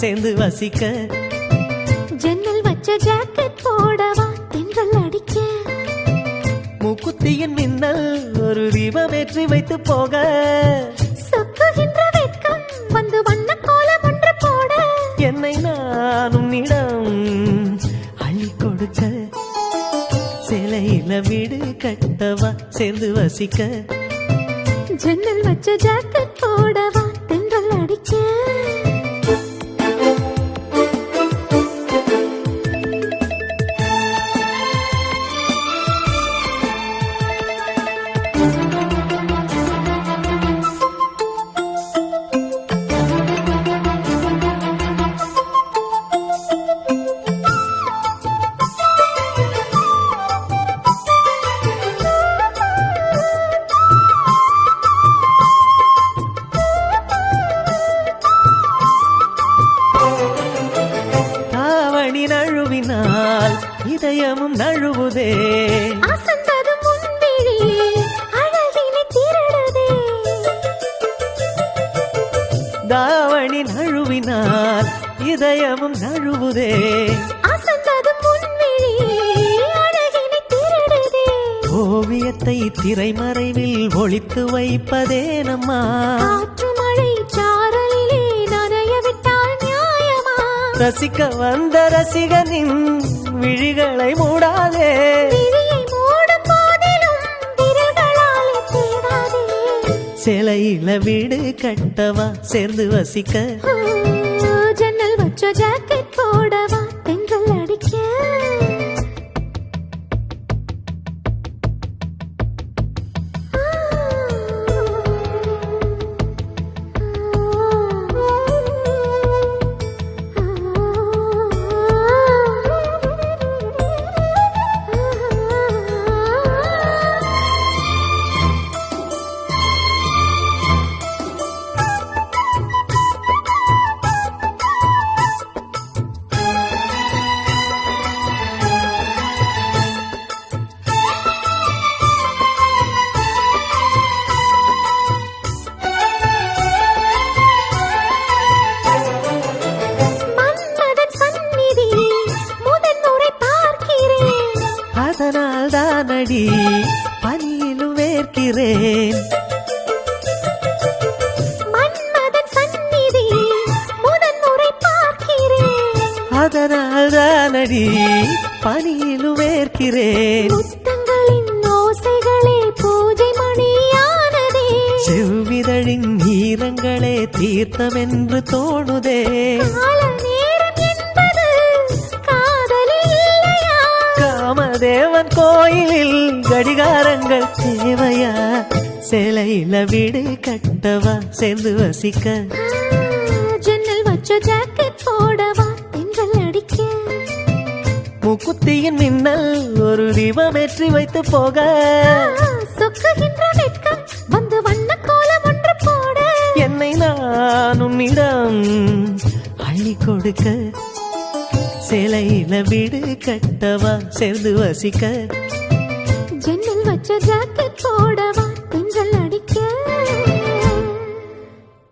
சேர்ந்து வசிக்க ஜன்னல் வச்ச ஜாக்கெட் போடவா தென்றல் அடிக்க மூக்குத்தியின் மின்னல் ஒரு தீபமேற்றி வைத்து போக சொக்குகின்ற வெட்கம் வந்து வண்ண கோலம் ஒன்று போட என்னை நான் உன்னிடம் அள்ளி கொடுக்க சேலையில வீடு கட்டவா சேர்ந்து வசிக்க ஜன்னல் வச்ச ஜாக்கெட் போடவா தென்றல் அடிக்க நழுவினால் இதயமும் நழுவுதே அசந்ததும் முன்விழி அழகினை திருடுதே தாவணி நழுவினால் இதயமும் நழுவுதே அசந்ததும் முன்விழி அழகினை திருடுதே ஓவியத்தை திரைமறைவில் ஒளித்து வைப்பதே நம்மா காற்று மழை சாரலிலே நனைய விட்டால் நியாயமா ரசிக்க வந்த ரசிகனின் விழிகளை மூடாதே விழியை மூடும் போதிலும் விரல்களாலே தேடாதே சேலையில வீடு கட்டவா சேர்ந்து வசிக்க ஜன்னல் வச்ச ஜாக்கெட் போடவா தென்றல் அடிக்க அதனால் தானடி பனியிலும் வேர்க்கிறேன் மன்மதன் சந்நிதி முதன்முறை பார்க்கிறேன் அதனால் தானடி பனியிலும் வேர்க்கிறேன் முத்தங்களின் ஓசைகளே பூஜை மணியானதே செவ்விதழின் ஈரங்களே தீர்த்தம் என்று தோணுதே காமதேவன் கோயிலில் கடிகாரங்கள் தேவையா சேலையில வீடு கட்டவா சேர்ந்து வசிக்க ஜன்னல் வச்ச ஜாக்கெட் போடவா தென்றல் அடிக்க மூக்குத்தியின் மின்னல் ஒரு தீபமேற்றி வைத்து போக சொக்குகின்ற வெட்கம் வந்து வண்ண கோலம் ஒன்று போட என்னை நான் உன்னிடம் அள்ளி கொடுக்க சேலையில வீடு கட்டவா சேர்ந்து வசிக்க ஜன்னல் வச்ச ஜாக்கெட் போடவா தென்றல் அடிக்க